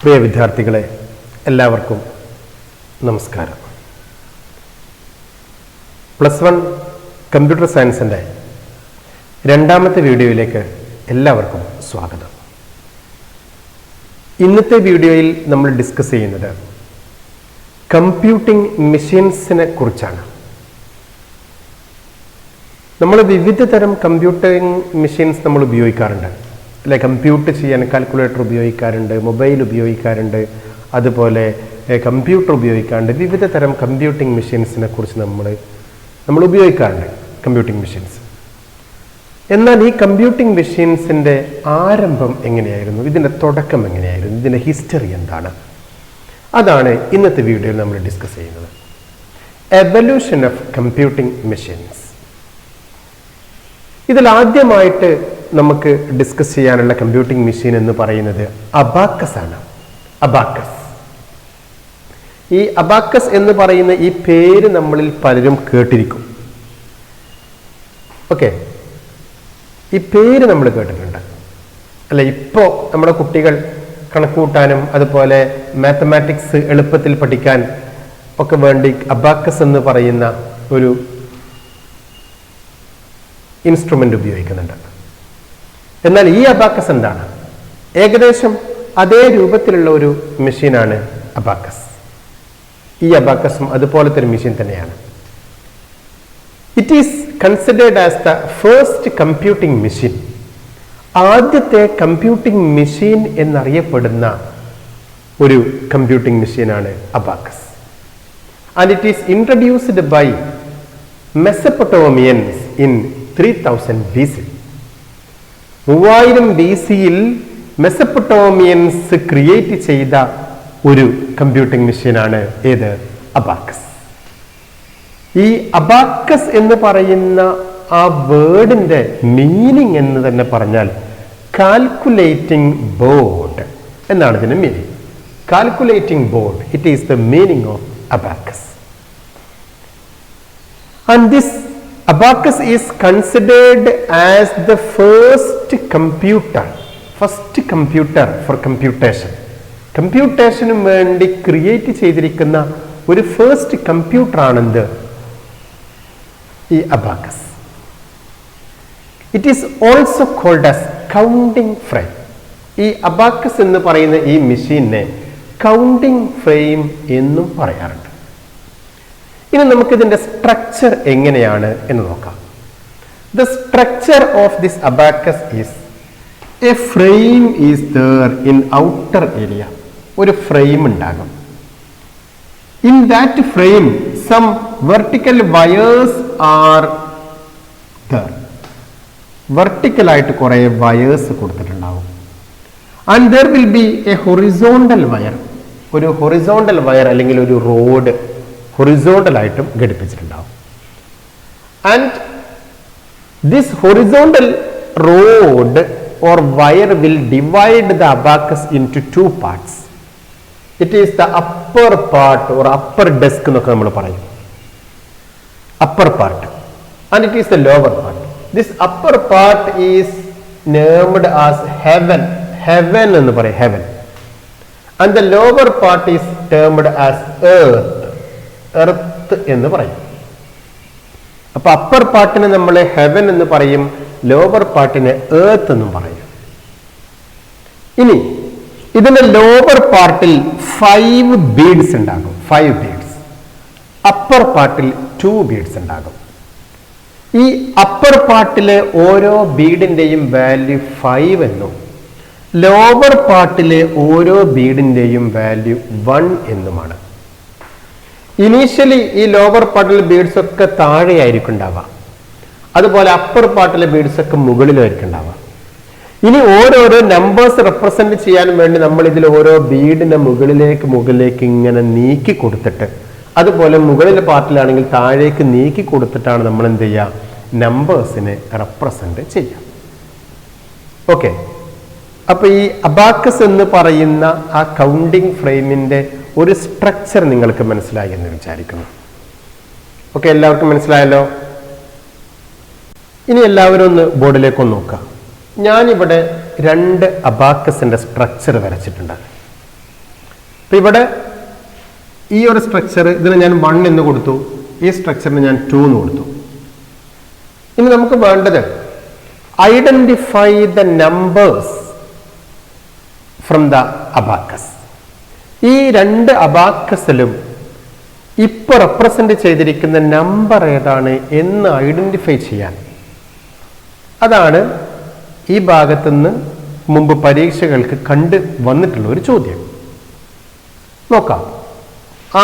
പ്രിയ വിദ്യാർത്ഥികളെ, എല്ലാവർക്കും നമസ്കാരം. +1 കമ്പ്യൂട്ടർ സയൻസിൻ്റെ രണ്ടാമത്തെ വീഡിയോയിലേക്ക് എല്ലാവർക്കും സ്വാഗതം. ഇന്നത്തെ വീഡിയോയിൽ നമ്മൾ ഡിസ്കസ് ചെയ്യുന്നത് കമ്പ്യൂട്ടിംഗ് മെഷീൻസിനെ കുറിച്ചാണ്. നമ്മൾ വിവിധ തരം കമ്പ്യൂട്ടിംഗ് മെഷീൻസ് നമ്മൾ ഉപയോഗിക്കാറുണ്ട് അല്ലെ. കമ്പ്യൂട്ട് ചെയ്യാൻ കാൽക്കുലേറ്റർ ഉപയോഗിക്കാറുണ്ട്, മൊബൈൽ ഉപയോഗിക്കാറുണ്ട്, അതുപോലെ കമ്പ്യൂട്ടർ ഉപയോഗിക്കാറുണ്ട്. വിവിധ തരം കമ്പ്യൂട്ടിംഗ് മെഷീൻസിനെ കുറിച്ച് നമ്മൾ ഉപയോഗിക്കാറുണ്ട്, കമ്പ്യൂട്ടിംഗ് മെഷീൻസ്. എന്നാൽ ഈ കമ്പ്യൂട്ടിംഗ് മെഷീൻസിൻ്റെ ആരംഭം എങ്ങനെയായിരുന്നു, ഇതിൻ്റെ തുടക്കം എങ്ങനെയായിരുന്നു, ഇതിൻ്റെ ഹിസ്റ്ററി എന്താണ്, അതാണ് ഇന്നത്തെ വീഡിയോയിൽ നമ്മൾ ഡിസ്കസ് ചെയ്യുന്നത്. Evolution of computing machines. ഇതിൽ ആദ്യമായിട്ട് നമുക്ക് ഡിസ്കസ് ചെയ്യാനുള്ള കമ്പ്യൂട്ടിംഗ് മെഷീൻ എന്ന് പറയുന്നത് അബാക്കസ് ആണ്. അബാക്കസ്. ഈ അബാക്കസ് എന്ന് പറയുന്ന ഈ പേര് നമ്മളിൽ പലരും കേട്ടിരിക്കും. ഓക്കെ, ഈ പേര് നമ്മൾ കേട്ടിട്ടുണ്ട് അല്ലെ. ഇപ്പോൾ നമ്മുടെ കുട്ടികൾ കണക്കുകൂട്ടാനും അതുപോലെ മാത്തമാറ്റിക്സ് എളുപ്പത്തിൽ പഠിക്കാൻ ഒക്കെ വേണ്ടി അബാക്കസ് എന്ന് പറയുന്ന ഒരു ഇൻസ്ട്രുമെന്റ് ഉപയോഗിക്കുന്നുണ്ട്. എന്നാൽ ഈ അബാക്കസ് എന്താണ്? ഏകദേശം അതേ രൂപത്തിലുള്ള ഒരു മെഷീനാണ് അബാക്കസ്. ഈ അബാക്കസും അതുപോലത്തെ ഒരു മെഷീൻ തന്നെയാണ്. It is considered as the first computing machine. ആദ്യത്തെ കമ്പ്യൂട്ടിംഗ് മെഷീൻ എന്നറിയപ്പെടുന്ന ഒരു കമ്പ്യൂട്ടിംഗ് മെഷീനാണ് abacus. And it is introduced by Mesopotamians in 3000 BC. 3000 BC-യിൽ മെസപ്പൊട്ടോമിയൻസ് ക്രിയേറ്റ് ചെയ്ത ഒരു കമ്പ്യൂട്ടിംഗ് മെഷീനാണ് ഏത്? അബാക്കസ്. ഈ അബാക്കസ് എന്ന് പറയുന്ന ആ വേർഡിന്റെ മീനിങ് എന്ന് തന്നെ പറഞ്ഞാൽ കാൽക്കുലേറ്റിംഗ് ബോർഡ് എന്നാണ് ഇതിന്റെ meaning. Calculating board, it is the meaning of abacus. And this Abacus is considered as the first computer for computation. കമ്പ്യൂട്ടേഷന് വേണ്ടി ക്രിയേറ്റ് ചെയ്തിരിക്കുന്ന ഒരു ഫസ്റ്റ് കമ്പ്യൂട്ടർ ആണെന്ത്? ഈ abacus. It is also called as counting frame. ഈ abacus എന്ന് പറയുന്ന ഈ മെഷീനെ കൗണ്ടിംഗ് ഫ്രെയിം എന്നും പറയാറുണ്ട്. ഇനി നമുക്കിതിന്റെ സ്ട്രക്ചർ എങ്ങനെയാണ് എന്ന് നോക്കാം. The structure of this abacus is a frame is there in outer area. ഒരു ഫ്രെയിം ഉണ്ടാകും. In that frame some vertical wires are there. വെർട്ടിക്കലായിട്ട് കുറെ വയേഴ്സ് കൊടുത്തിട്ടുണ്ടാവും. And there will be a horizontal wire. ഒരു horizontal wire അല്ലെങ്കിൽ ഒരു rod horizontal ആയിട്ടും ഘടിപ്പിച്ചിട്ടുണ്ടാവും. And this horizontal rod or wire will divide the abacus into 2 parts. It is the upper part or upper desk എന്നൊക്കെ നമ്മൾ പറയും. Upper part. And it is the lower part. This upper part is named as heaven. Heaven എന്ന് പറയും, heaven. And the lower part is termed as earth. Earth എന്ന് പറയും. അപ്പൊ upper പാർട്ടിനെ നമ്മൾ heaven എന്ന് പറയും, ലോവർ പാർട്ടിനെ എർത്ത് എന്നും പറയും. ഇനി ഇതിന്റെ ലോവർ പാർട്ടിൽ 5 ബീഡ്സ് ഉണ്ടാകും. 5 ബീഡ്സ്. അപ്പർ പാർട്ടിൽ 2 ബീഡ്സ് ഉണ്ടാകും. ഈ അപ്പർ പാർട്ടിലെ ഓരോ ബീഡിന്റെയും വാല്യൂ 5 എന്നും ലോവർ പാർട്ടിലെ ഓരോ ബീഡിന്റെയും വാല്യൂ 1 എന്നുമാണ്. ഇനീഷ്യലി ഈ ലോവർ പാർട്ടിലെ ബീഡ്സ് ഒക്കെ താഴെയായിരിക്കും ഉണ്ടാവുക. അതുപോലെ അപ്പർ പാർട്ടിലെ ബീഡ്സ് ഒക്കെ മുകളിലായിരിക്കും ഉണ്ടാവുക. ഇനി ഓരോരോ നമ്പേഴ്സ് റെപ്രസെന്റ് ചെയ്യാൻ വേണ്ടി നമ്മൾ ഇതിൽ ഓരോ ബീഡിന്റെ മുകളിലേക്ക് ഇങ്ങനെ നീക്കി കൊടുത്തിട്ട്, അതുപോലെ മുകളിലെ പാർട്ടിലാണെങ്കിൽ താഴേക്ക് നീക്കി കൊടുത്തിട്ടാണ് നമ്മൾ എന്ത് ചെയ്യുക? നമ്പേഴ്സിനെ റെപ്രസെന്റ് ചെയ്യാം. ഓക്കെ, അപ്പൊ ഈ അബാക്കസ് എന്ന് പറയുന്ന ആ കൗണ്ടിംഗ് ഫ്രെയിമിന്റെ ഒരു സ്ട്രക്ചർ നിങ്ങൾക്ക് മനസ്സിലായി എന്ന് വിചാരിക്കുന്നു. ഓക്കെ, എല്ലാവർക്കും മനസ്സിലായല്ലോ. ഇനി എല്ലാവരും ഒന്ന് ബോർഡിലേക്ക് ഒന്ന് നോക്കാം. ഞാനിവിടെ 2 അബാക്കസിന്റെ സ്ട്രക്ചർ വരച്ചിട്ടുണ്ട്. അപ്പം ഇവിടെ ഈ ഒരു സ്ട്രക്ചർ ഇതിന് ഞാൻ 1 എന്ന് കൊടുത്തു, ഈ സ്ട്രക്ചറിന് ഞാൻ 2 എന്ന് കൊടുത്തു. ഇനി നമുക്ക് വേണ്ടത് identify the numbers from the abacus. ഈ രണ്ട് അബാക്കസിലും ഇപ്പൊ റെപ്രസെന്റ് ചെയ്തിരിക്കുന്ന നമ്പർ ഏതാണ് എന്ന് ഐഡന്റിഫൈ ചെയ്യാൻ. അതാണ് ഈ ഭാഗത്തുനിന്ന് മുമ്പ് പരീക്ഷകൾക്ക് കണ്ട് വന്നിട്ടുള്ള ഒരു ചോദ്യം. നോക്കാം.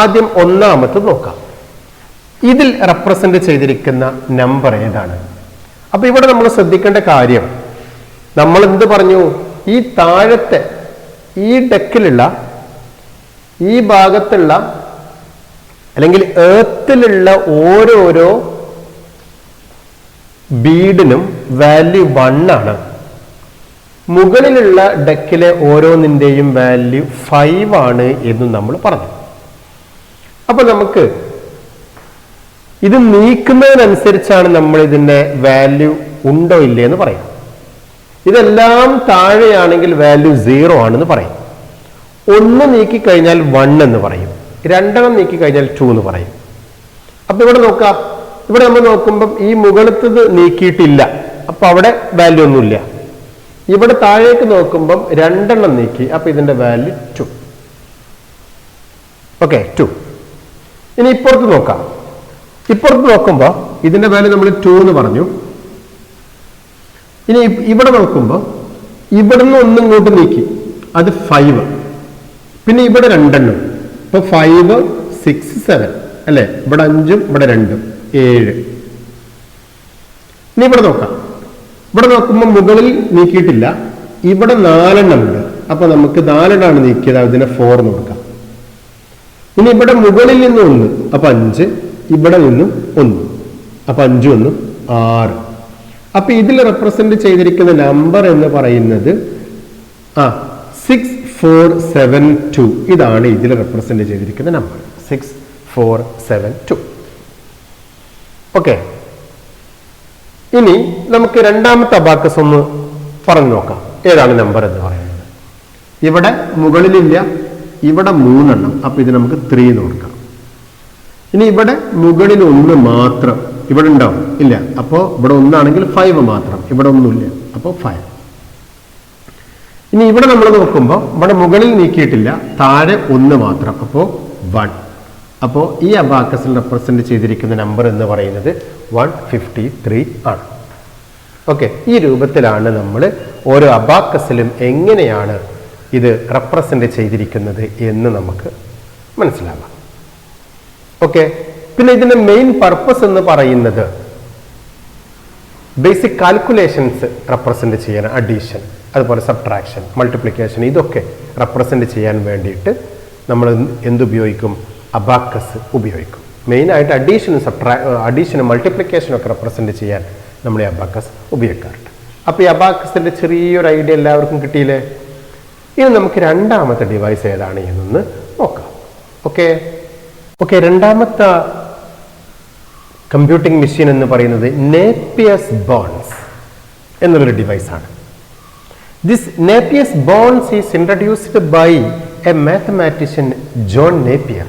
ആദ്യം ഒന്നാമത്തെ നോക്കാം. ഇതിൽ റെപ്രസെന്റ് ചെയ്തിരിക്കുന്ന നമ്പർ ഏതാണ്? അപ്പൊ ഇവിടെ നമ്മൾ ശ്രദ്ധിക്കേണ്ട കാര്യം, നമ്മൾ എന്ത് പറഞ്ഞു? ഈ താഴത്തെ ഈ ഡെക്കിലുള്ള ഈ ഭാഗത്തുള്ള അല്ലെങ്കിൽ ഏർത്തിലുള്ള ഓരോരോ ബീഡിനും വാല്യൂ 1 ആണ്. മുകളിലുള്ള ഡെക്കിലെ ഓരോന്നിന്റെയും വാല്യൂ 5 ആണ് എന്നും നമ്മൾ പറഞ്ഞു. അപ്പൊ നമുക്ക് ഇത് നീക്കുന്നതിനനുസരിച്ചാണ് നമ്മൾ ഇതിന്റെ വാല്യൂ ഉണ്ടോ ഇല്ലേ എന്ന് പറയാം. ഇതെല്ലാം താഴെയാണെങ്കിൽ വാല്യൂ 0 ആണെന്ന് പറയും. 1 നീക്കിക്കഴിഞ്ഞാൽ 1 എന്ന് പറയും, 2 നീക്കിക്കഴിഞ്ഞാൽ 2 എന്ന് പറയും. അപ്പൊ ഇവിടെ നോക്കാം. ഇവിടെ നമ്മൾ നോക്കുമ്പം ഈ മുകളിലത്തത് നീക്കിയിട്ടില്ല, അപ്പൊ അവിടെ വാല്യൂ ഒന്നുമില്ല. ഇവിടെ താഴേക്ക് നോക്കുമ്പം 2 നീക്കി, അപ്പൊ ഇതിന്റെ വാല്യൂ 2. ഓക്കെ, 2. ഇനി ഇപ്പുറത്ത് നോക്കാം. ഇപ്പുറത്ത് നോക്കുമ്പോൾ ഇതിന്റെ വാല്യൂ നമ്മൾ 2 എന്ന് പറഞ്ഞു. ഇനി ഇവിടെ നോക്കുമ്പോൾ ഇവിടുന്ന് 1 ഇങ്ങോട്ട് നീക്കി, അത് 5. പിന്നെ ഇവിടെ 2. ഇപ്പൊ 5, 6, 7 അല്ലെ? ഇവിടെ 5, ഇവിടെ 2, 7. ഇനി ഇവിടെ നോക്കാം. ഇവിടെ നോക്കുമ്പോൾ മുകളിൽ നീക്കിയിട്ടില്ല, ഇവിടെ 4 ഉണ്ട്. അപ്പൊ നമുക്ക് 4 നീക്കിയത്, അതിനെ 4 എന്ന് കൊടുക്കാം. ഇനി ഇവിടെ മുകളിൽ നിന്ന് 1, അപ്പൊ 5, ഇവിടെ നിന്നും 1, അപ്പൊ 5, 1, 6. അപ്പൊ ഇതിൽ റെപ്രസെന്റ് ചെയ്തിരിക്കുന്ന നമ്പർ എന്ന് പറയുന്നത് 6472. ഇതാണ് ഇതിൽ റെപ്രസെന്റ് ചെയ്തിരിക്കുന്ന നമ്പർ, 6472. ഓക്കെ. ഇനി നമുക്ക് രണ്ടാമത്തെ അബാക്കസ് ഒന്ന് പറഞ്ഞു നോക്കാം. ഏതാണ് നമ്പർ എന്ന് പറയുന്നത്? ഇവിടെ മുകളിലില്ല, ഇവിടെ 3. അപ്പൊ ഇത് നമുക്ക് 3 എന്ന് കൊടുക്കാം. ഇനി ഇവിടെ മുകളിൽ 1 മാത്രം, ഇവിടെ ഉണ്ടാവും ഇല്ല, അപ്പോ ഇവിടെ 1 ആണെങ്കിൽ 5 മാത്രം, ഇവിടെ ഒന്നുമില്ല, അപ്പോ 5. ഇനി ഇവിടെ നമ്മൾ നോക്കുമ്പോൾ ഇവിടെ മുകളിൽ നീക്കിയിട്ടില്ല, താഴെ 1 മാത്രം, അപ്പോ 1. അപ്പോ ഈ അബാക്കസിൽ റെപ്രസെന്റ് ചെയ്തിരിക്കുന്ന നമ്പർ എന്ന് പറയുന്നത് 153 ആണ്. ഓക്കെ, ഈ രൂപത്തിലാണ് നമ്മൾ ഓരോ അബാക്കസിലും എങ്ങനെയാണ് ഇത് റെപ്രസെന്റ് ചെയ്തിരിക്കുന്നത് എന്ന് നമുക്ക് മനസ്സിലാവാം. ഓക്കെ. പിന്നെ ഇതിന്റെ മെയിൻ പർപ്പസ് എന്ന് പറയുന്നത് ബേസിക് കാൽക്കുലേഷൻസ് റെപ്രസെന്റ് ചെയ്യാൻ, അഡീഷൻ, അതുപോലെ സബ്ട്രാക്ഷൻ, മൾട്ടിപ്ലിക്കേഷൻ, ഇതൊക്കെ റെപ്രസെന്റ് ചെയ്യാൻ വേണ്ടിയിട്ട് നമ്മൾ എന്തുപയോഗിക്കും? അബാക്കസ് ഉപയോഗിക്കും. മെയിനായിട്ട് അഡീഷനും മൾട്ടിപ്ലിക്കേഷനും ഒക്കെ റെപ്രസെന്റ് ചെയ്യാൻ നമ്മൾ ഈ അബാക്കസ് ഉപയോഗിക്കാറുണ്ട്. അപ്പൊ ഈ അബാക്കസിന്റെ ചെറിയൊരു ഐഡിയ എല്ലാവർക്കും കിട്ടിയില്ലേ? ഇനി നമുക്ക് രണ്ടാമത്തെ ഡിവൈസ് ഏതാണ് എന്നൊന്ന് നോക്കാം. ഓക്കെ. രണ്ടാമത്തെ കമ്പ്യൂട്ടിംഗ് മെഷീൻ എന്ന് പറയുന്നത് നേപ്പിയേഴ്സ് ബോൺസ് എന്നുള്ളൊരു ഡിവൈസാണ്. This Napier's bones is introduced by a mathematician John Napier.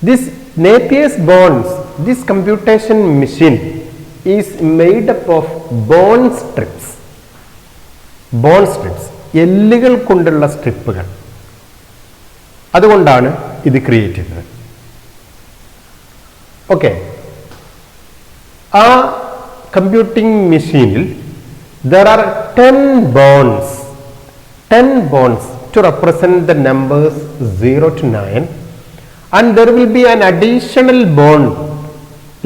This Napier's bonds, this computation machine is made up of bone strips. എല്ലുകൾ കൊണ്ടുള്ള സ്ട്രിപ്പുകൾ. അതുകൊണ്ടാണ് ഇത് ക്രിയേറ്റ് ചെയ്തത്. ഓക്കെ. ആ കമ്പ്യൂട്ടിംഗ് മെഷീനിൽ there are 10 bonds to represent the numbers 0 to 9, and there will be an additional bond,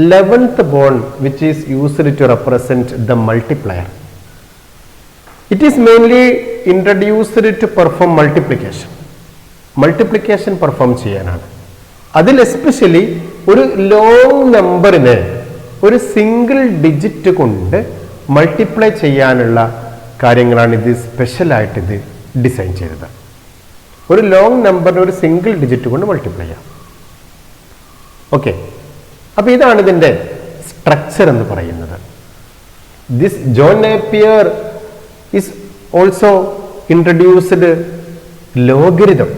11th bond, which is used to represent the multiplier. It is mainly introduced to perform multiplication perform ചെയ്യാനാണ്. അതിൽ especially ഒരു long നമ്പറിനെ ഒരു single digit കൊണ്ട് multiply ചെയ്യാനുള്ള കാര്യങ്ങളാണ് ഇത് സ്പെഷ്യലായിട്ട് ഇത് ഡിസൈൻ ചെയ്തത്. ഒരു ലോങ് നമ്പറിന് ഒരു സിംഗിൾ ഡിജിറ്റ് കൊണ്ട് മൾട്ടിപ്ലൈ ചെയ്യാം. ഓക്കെ. അപ്പൊ ഇതാണ് ഇതിന്റെ സ്ട്രക്ചർ എന്ന് പറയുന്നത്. This John Napier is also introduced logarithm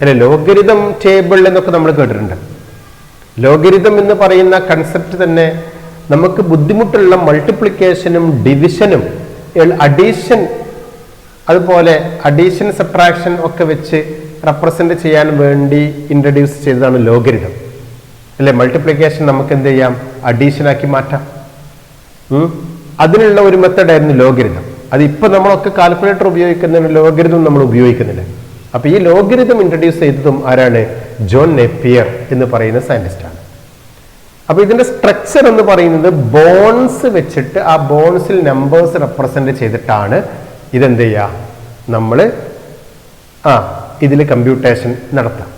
അല്ലെ, ലോഗരിതം ടേബിൾ എന്നൊക്കെ നമ്മൾ കേട്ടിട്ടുണ്ട്. ലോഗരിതം എന്ന് പറയുന്ന കൺസെപ്റ്റ് തന്നെ നമുക്ക് ബുദ്ധിമുട്ടുള്ള മൾട്ടിപ്ലിക്കേഷനും ഡിവിഷനും അഡീഷൻ, അതുപോലെ അഡീഷൻ സബ്ട്രാക്ഷൻ ഒക്കെ വെച്ച് റെപ്രസെന്റ് ചെയ്യാൻ വേണ്ടി ഇൻട്രൊഡ്യൂസ് ചെയ്തതാണ് ലോഗരിതം അല്ലെ. മൾട്ടിപ്ലിക്കേഷൻ നമുക്ക് എന്ത് ചെയ്യാം, അഡീഷനാക്കി മാറ്റാം. അതിനുള്ള ഒരു മെത്തഡായിരുന്നു ലോഗരിതം. അത് ഇപ്പൊ നമ്മളൊക്കെ കാൽക്കുലേറ്റർ ഉപയോഗിക്കുന്നതിന് ലോഗരിതം നമ്മൾ ഉപയോഗിക്കുന്നില്ല. അപ്പൊ ഈ ലോഗരിതം ഇൻട്രൊഡ്യൂസ് ചെയ്തതും ആരാണ്? ജോൺ നേപ്പിയർ എന്ന് പറയുന്ന സയന്റിസ്റ്റാണ്. അപ്പൊ ഇതിന്റെ സ്ട്രക്ചർ എന്ന് പറയുന്നത് ബോൺസ് വെച്ചിട്ട് ആ ബോൺസിൽ നമ്പേഴ്സ് റെപ്രസെന്റ് ചെയ്തിട്ടാണ് ഇതെന്ത് ചെയ്യുക, നമ്മൾ ഇതിൽ കമ്പ്യൂട്ടേഷൻ നടത്താം.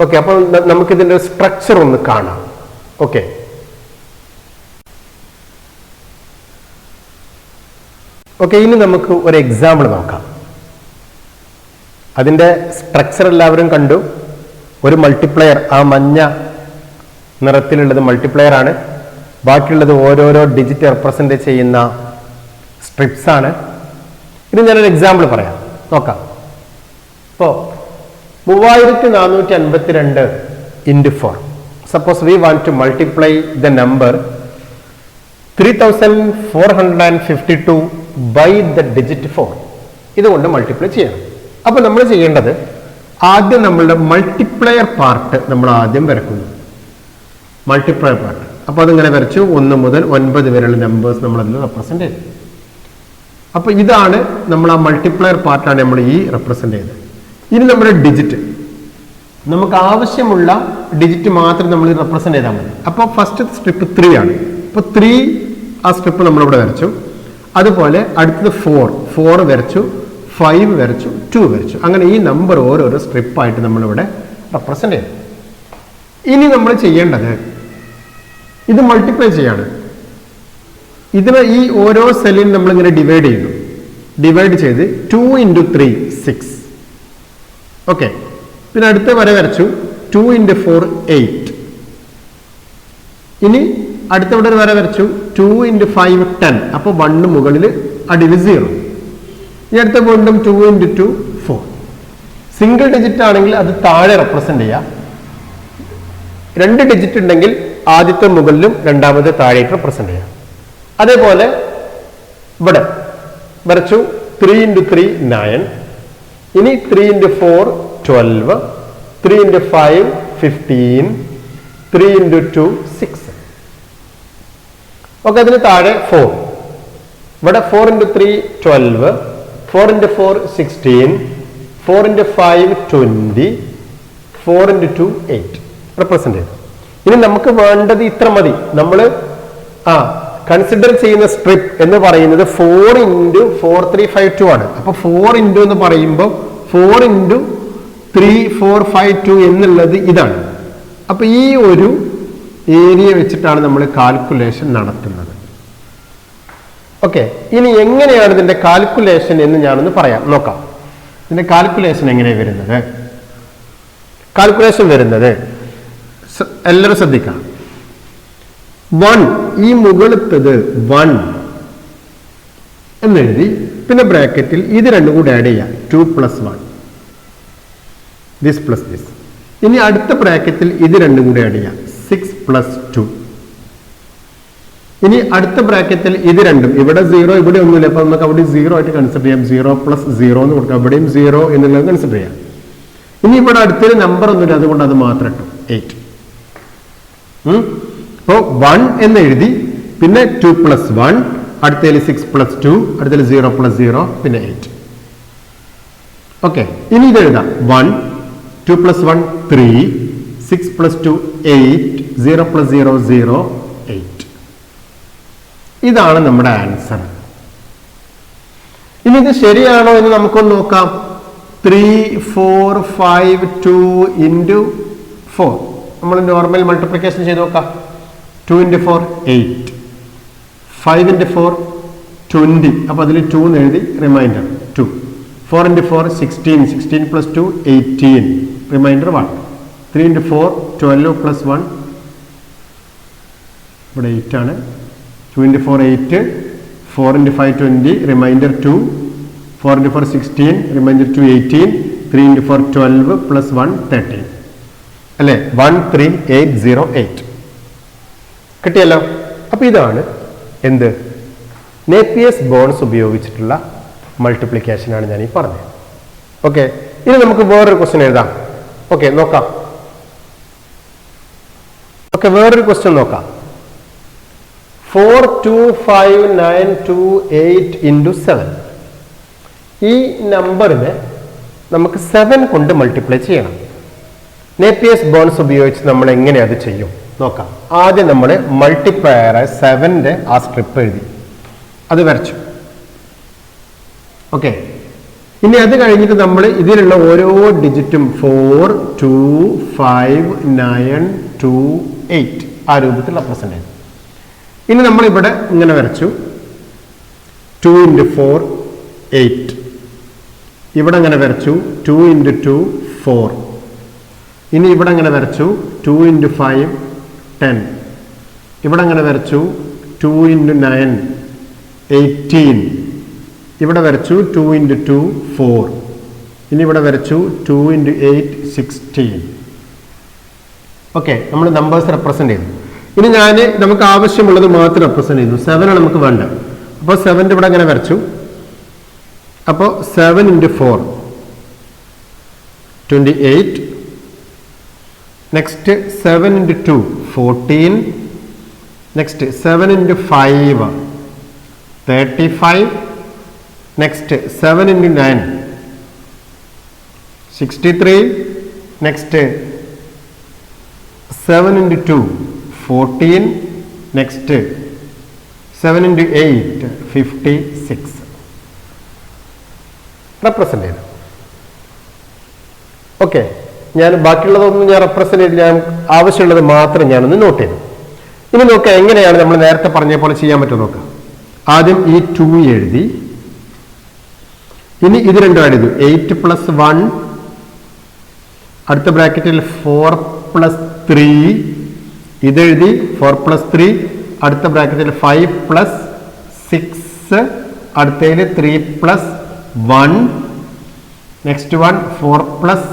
ഓക്കെ, അപ്പോൾ നമുക്കിതിന്റെ സ്ട്രക്ചർ ഒന്ന് കാണാം. ഓക്കെ, ഇനി നമുക്ക് ഒരു എക്സാമ്പിൾ നോക്കാം. അതിന്റെ സ്ട്രക്ചർ എല്ലാവരും കണ്ടു. ഒരു മൾട്ടിപ്ലയർ, ആ മഞ്ഞ നിറത്തിലുള്ളത് മൾട്ടിപ്ലയർ ആണ്. ബാക്കിയുള്ളത് ഓരോരോ ഡിജിറ്റ് റെപ്രസെന്റ് ചെയ്യുന്ന സ്ട്രിപ്സ് ആണ്. ഇനി ഞാനൊരു എക്സാമ്പിൾ പറയാം, നോക്കാം. ഇപ്പോ 3452 into 4. Suppose we want to multiply the number 3452 by the digit 4. ഇതുകൊണ്ട് മൾട്ടിപ്ലൈ ചെയ്യണം. അപ്പൊ നമ്മൾ ചെയ്യേണ്ടത് ആദ്യം നമ്മളുടെ മൾട്ടിപ്ലയർ പാർട്ട് നമ്മൾ ആദ്യം വരക്കുന്നു. മൾട്ടിപ്ലയർ പാർട്ട്, അപ്പൊ അതിങ്ങനെ വരച്ചു. 1 മുതൽ 9 വരെയുള്ള നമ്പേഴ്സ് നമ്മൾ അതിൽ റെപ്രസെന്റ് ചെയ്തു. അപ്പൊ ഇതാണ് നമ്മൾ ആ മൾട്ടിപ്ലയർ പാർട്ടാണ് നമ്മൾ ഈ റെപ്രസെന്റ് ചെയ്തത്. ഇനി നമ്മുടെ ഡിജിറ്റ്, നമുക്ക് ആവശ്യമുള്ള ഡിജിറ്റ് മാത്രം നമ്മൾ റെപ്രസെന്റ് ചെയ്താൽ മതി. അപ്പൊ ഫസ്റ്റ് സ്ട്രിപ്പ് 3 ആണ്. അപ്പൊ 3 ആ സ്ട്രിപ്പ് നമ്മളിവിടെ വരച്ചു. അതുപോലെ അടുത്തത് 4 വരച്ചു, 5 വരച്ചു, 2 വരച്ചു. അങ്ങനെ ഈ നമ്പർ ഓരോരോ സ്ട്രിപ്പായിട്ട് നമ്മളിവിടെ റെപ്രസെന്റ് ചെയ്തു. ഇനി നമ്മൾ ചെയ്യേണ്ടത് ഇത് മൾട്ടിപ്ലൈ ചെയ്യാണ്. ഇതിനെ ഈ ഓരോ സെല്ലിനും നമ്മളിങ്ങനെ ഡിവൈഡ് ചെയ്യുന്നു. ഡിവൈഡ് ചെയ്ത് 2 into 3 6. ഓക്കെ, പിന്നെ അടുത്ത വര വരച്ചു. 2 into 4 8. ഇനി അടുത്തവിടെ ഒരു വര വരച്ചു. 2 into 5 10. അപ്പൊ 1 മുകളിൽ അടിയിൽ 0. ഇനി അടുത്ത വീണ്ടും 2 into 2 4. സിംഗിൾ ഡിജിറ്റ് ആണെങ്കിൽ അത് താഴെ റെപ്രസെന്റ് ചെയ്യാം. 2 ഡിജിറ്റ് ഉണ്ടെങ്കിൽ ആദ്യത്തെ മുകളിലും രണ്ടാമത്തെ താഴെയായിട്ട് റെപ്രസെന്റ് ചെയ്യാം. അതേപോലെ ഇവിടെ വരച്ചു 3 into 3 9. ഇനി 3 into 4 12. 3 into 5 15. 3 into 2 6. ഓക്കെ, അതിന് താഴെ 4. ഇവിടെ 4 into 3 12. 4 into 4 16. 4 into 5 20. 4 into 2 8 represent ചെയ്തു. ഇനി നമുക്ക് വേണ്ടത് ഇത്ര മതി. നമ്മൾ കൺസിഡർ ചെയ്യുന്ന സ്ട്രിപ്പ് എന്ന് പറയുന്നത് 4 into 4 3 5 2 ആണ്. അപ്പൊ 4 into എന്ന് പറയുമ്പോൾ 4 into 3 4 5 2 എന്നുള്ളത് ഇതാണ്. അപ്പൊ ഈ ഒരു ഏരിയ വെച്ചിട്ടാണ് നമ്മൾ കാൽക്കുലേഷൻ നടത്തുന്നത്. ഓക്കെ, ഇനി എങ്ങനെയാണ് ഇതിന്റെ കാൽക്കുലേഷൻ എന്ന് ഞാനൊന്ന് പറയാം, നോക്കാം. ഇതിന്റെ കാൽക്കുലേഷൻ എങ്ങനെയാണ് വരുന്നത്? കാൽക്കുലേഷൻ വരുന്നത് എല്ലാവരും ശ്രദ്ധിക്കണം. 1 ഈ മുകളിലത്തത് 1 എന്നെഴുതി, പിന്നെ ബ്രാക്കറ്റിൽ ഇത് രണ്ടും കൂടി ആഡ് ചെയ്യാം. 2 + 1 ദിസ് പ്ലസ് ദിസ്. ഇനി അടുത്ത ബ്രാക്കറ്റിൽ ഇത് രണ്ടും കൂടി ആഡ് ചെയ്യാം. 6 + 2. ഇനി അടുത്ത ബ്രാക്കറ്റിൽ ഇത് രണ്ടും, ഇവിടെ 0 ഇവിടെ ഒന്നുമില്ല, അപ്പൊ നമുക്ക് അവിടെ 0 ആയിട്ട് കൺസിഡർ ചെയ്യാം. 0 + 0 എന്ന് കൊടുക്കാം. അവിടെയും 0 എന്നുള്ളത് കൺസിഡർ ചെയ്യാം. ഇനി ഇവിടെ അടുത്തൊരു നമ്പർ ഒന്നുമില്ല, അതുകൊണ്ട് അത് മാത്രം ഇട്ടു 8. അപ്പോ 1 എന്ന് എഴുതി, പിന്നെ 2 + 1, അടുത്തതിൽ 6 + 2, അടുത്തതിൽ 0 + 0, പിന്നെ 8. ഓക്കെ, ഇനി ഇത് എഴുതാം. 1 2 + 1 3, 6 + 2 8, 0 + 0 0 8. ഇതാണ് നമ്മുടെ ആൻസർ. ഇനി ഇത് ശരിയാണോ എന്ന് നമുക്കൊന്ന് നോക്കാം. 3 4 5 2 into 4 നമ്മൾ നോർമൽ മൾട്ടിപ്ലിക്കേഷൻ ചെയ്ത് നോക്കാം. 2 into 4 8, 5 into 4 20. അപ്പൊ അതിൽ 2 എന്ന് എഴുതി, റിമൈൻഡർ 2. 4 into 4 16, 16 + 2 18, reminder 1. 3 into 4 12 + 1, ഇവിടെ 8 ആണ്. 2 into 4 8, 4 into 5 20, reminder 2. 4 into 4 16, remainder 2 18, 3 into 4 12 plus 1 13 അല്ലേ 13808 കിട്ടിയല്ലോ. അപ്പോൾ ഇതാണ് എന്ത് നേപ്പിയേഴ്സ് ബോൺസ് ഉപയോഗിച്ചിട്ടുള്ള മൾട്ടിപ്ലിക്കേഷനാണ് ഞാൻ ഈ പറഞ്ഞത്. ഓക്കെ, ഇനി നമുക്ക് വേറൊരു ക്വസ്റ്റ്യൻ എഴുതാം. ഓക്കെ, നോക്കാം. ഓക്കെ, വേറൊരു ക്വസ്റ്റ്യൻ നോക്കാം. 42598 into 7 ഈ നമ്പറിനെ നമുക്ക് 7 കൊണ്ട് മൾട്ടിപ്ലൈ ചെയ്യണം. നേപ്പിയേഴ്സ് ബോൺസ് ഉപയോഗിച്ച് നമ്മൾ എങ്ങനെ അത് ചെയ്യും നോക്കാം. ആദ്യം നമ്മൾ മൾട്ടിപ്ലയർ 7ന്റെ ആ സ്ട്രിപ്പ് എഴുതി അത് വരച്ചു. ഓക്കെ, ഇനി അത് കഴിഞ്ഞിട്ട് നമ്മൾ ഇതിലുള്ള ഓരോ ഡിജിറ്റും 4 2 5 9 2 8 ആ രൂപത്തിൽ റെപ്രസെന്റ് ചെയ്തു. ഇനി നമ്മൾ ഇവിടെ ഇങ്ങനെ വരച്ചു 2 into 4 8, ഇവിടെ അങ്ങനെ വരച്ചു 2 into 2 4, ഇനി ഇവിടെ അങ്ങനെ വരച്ചു 2 into 5 10, ഇവിടെ അങ്ങനെ വരച്ചു 2 into 9 18, ഇവിടെ വരച്ചു 2 into 2 4, ഇനി ഇവിടെ വരച്ചു 2 into 8 16. ഓക്കെ, നമ്മൾ നമ്പേഴ്സ് റെപ്രസെന്റ് ചെയ്തു. ഇനി നമുക്ക് ആവശ്യമുള്ളത് മാത്രം റെപ്രസെന്റ് ചെയ്തു. 7 ആണ് നമുക്ക് വേണ്ട. അപ്പോൾ 7 ഇവിടെ അങ്ങനെ വരച്ചു. അപ്പോൾ 7 into 4 28, next 7 into 2 14, next 7 into 5 35, next 7 into 9 63, next 7 into 2 14, next 7 into 8 56 represent ചെയ്തു. ഓക്കെ, ഞാൻ ബാക്കിയുള്ളതൊന്നും ഞാൻ റെപ്രസെന്റ് ചെയ്ത് ഞാൻ ആവശ്യമുള്ളത് മാത്രം ഞാനൊന്ന് നോട്ട് ചെയ്തു. ഇനി നോക്കാം എങ്ങനെയാണ് നമ്മൾ നേരത്തെ പറഞ്ഞ പോലെ ചെയ്യാൻ പറ്റും നോക്കാം. ആദ്യം ഈ 2 എഴുതി, ഇനി ഇത് രണ്ടും ആഡ് ചെയ്തു. 8 plus 1, അടുത്ത ബ്രാക്കറ്റിൽ 4 plus 3, ഇതെഴുതി 4 plus 3, അടുത്ത ബ്രാക്കറ്റിൽ 5 plus 6, അടുത്തതിൽ 3 plus 1, നെക്സ്റ്റ് 1 4 plus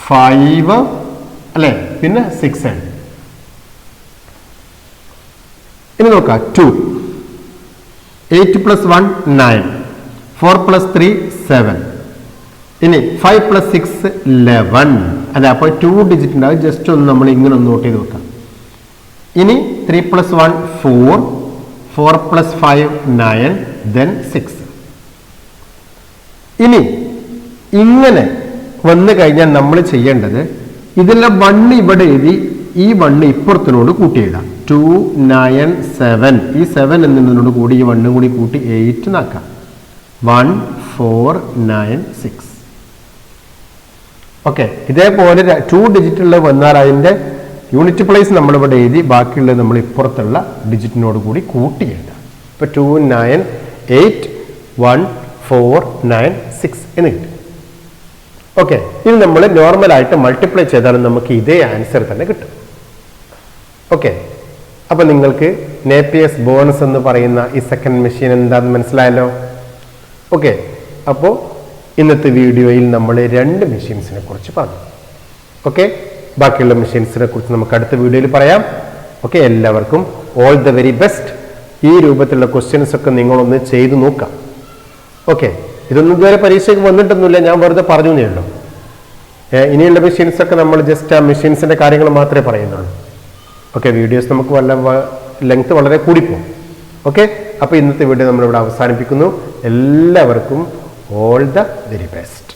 5 അല്ലേ, പിന്നെ 6 ആണ്. ഇനി നോക്കാം 2, 8 plus 1 9, 4 plus 3 7, ഇനി 5 plus 6 11 അല്ലെ. അപ്പോൾ 2 ഡിജിറ്റ് ഉണ്ടാവും. ജസ്റ്റ് ഒന്ന് നമ്മൾ ഇങ്ങനെ ഒന്ന് നോട്ട് ചെയ്ത് വെക്കാം. ഇനി 3 plus 1 4, 4 plus 5 9, then 6. ഇനി ഇങ്ങനെ വന്നു കഴിഞ്ഞാൽ നമ്മൾ ചെയ്യേണ്ടത് ഇതിലെ 1 ഇവിടെ എഴുതി ഈ 1 ഇപ്പുറത്തിനോട് കൂട്ടി എഴുതാം. 2 9 7, ഈ 7 എന്നതിനോട് കൂടി ഈ 1 കൂടി കൂട്ടി 8 നാക്കാം. 1 4 9 6. ഓക്കെ, ഇതേപോലെ 2 ഡിജിറ്റുള്ള വന്നാൽ അതിൻ്റെ യൂണിറ്റ് പ്ലേസ് നമ്മളിവിടെ എഴുതി ബാക്കിയുള്ളത് നമ്മൾ ഇപ്പുറത്തുള്ള ഡിജിറ്റിനോട് കൂടി കൂട്ടി എഴുതാം. ഇപ്പോൾ 2 9 8 1 4 9 6 എന്ന് കിട്ടും. ഓക്കെ, ഇനി നമ്മൾ നോർമലായിട്ട് മൾട്ടിപ്ലൈ ചെയ്താലും നമുക്ക് ഇതേ ആൻസർ തന്നെ കിട്ടും. ഓക്കെ, അപ്പോൾ നിങ്ങൾക്ക് നേപ്പിയേഴ്സ് ബോൺസ് എന്ന് പറയുന്ന ഈ സെക്കൻഡ് മെഷീൻ എന്താണെന്ന് മനസ്സിലായല്ലോ. ഓക്കെ, അപ്പോൾ ഇന്നത്തെ വീഡിയോയിൽ നമ്മൾ 2 മെഷീൻസിനെ കുറിച്ച് പറഞ്ഞു. ഓക്കെ, ബാക്കിയുള്ള മെഷീൻസിനെ കുറിച്ച് നമുക്ക് അടുത്ത വീഡിയോയിൽ പറയാം. ഓക്കെ, എല്ലാവർക്കും ഓൾ ദ വെരി ബെസ്റ്റ്. ഈ രൂപത്തിലുള്ള ക്വസ്റ്റ്യൻസ് ഒക്കെ നിങ്ങളൊന്ന് ചെയ്തു നോക്കാം. ഓക്കെ, ഇതൊന്നും ഇതുവരെ പരീക്ഷയ്ക്ക് വന്നിട്ടൊന്നുമില്ല, ഞാൻ വെറുതെ പറഞ്ഞു തന്നെയുള്ളൂ. ഇനിയുള്ള മെഷീൻസൊക്കെ നമ്മൾ ജസ്റ്റ് ആ മെഷീൻസിൻ്റെ കാര്യങ്ങൾ മാത്രമേ പറയുന്നുള്ളൂ. ഓക്കെ, വീഡിയോസ് നമുക്ക് ലെങ്ത് വളരെ കൂടിപ്പോകും. ഓക്കെ, അപ്പോൾ ഇന്നത്തെ വീഡിയോ നമ്മളിവിടെ അവസാനിപ്പിക്കുന്നു. എല്ലാവർക്കും ഓൾ ദ വെരി ബെസ്റ്റ്.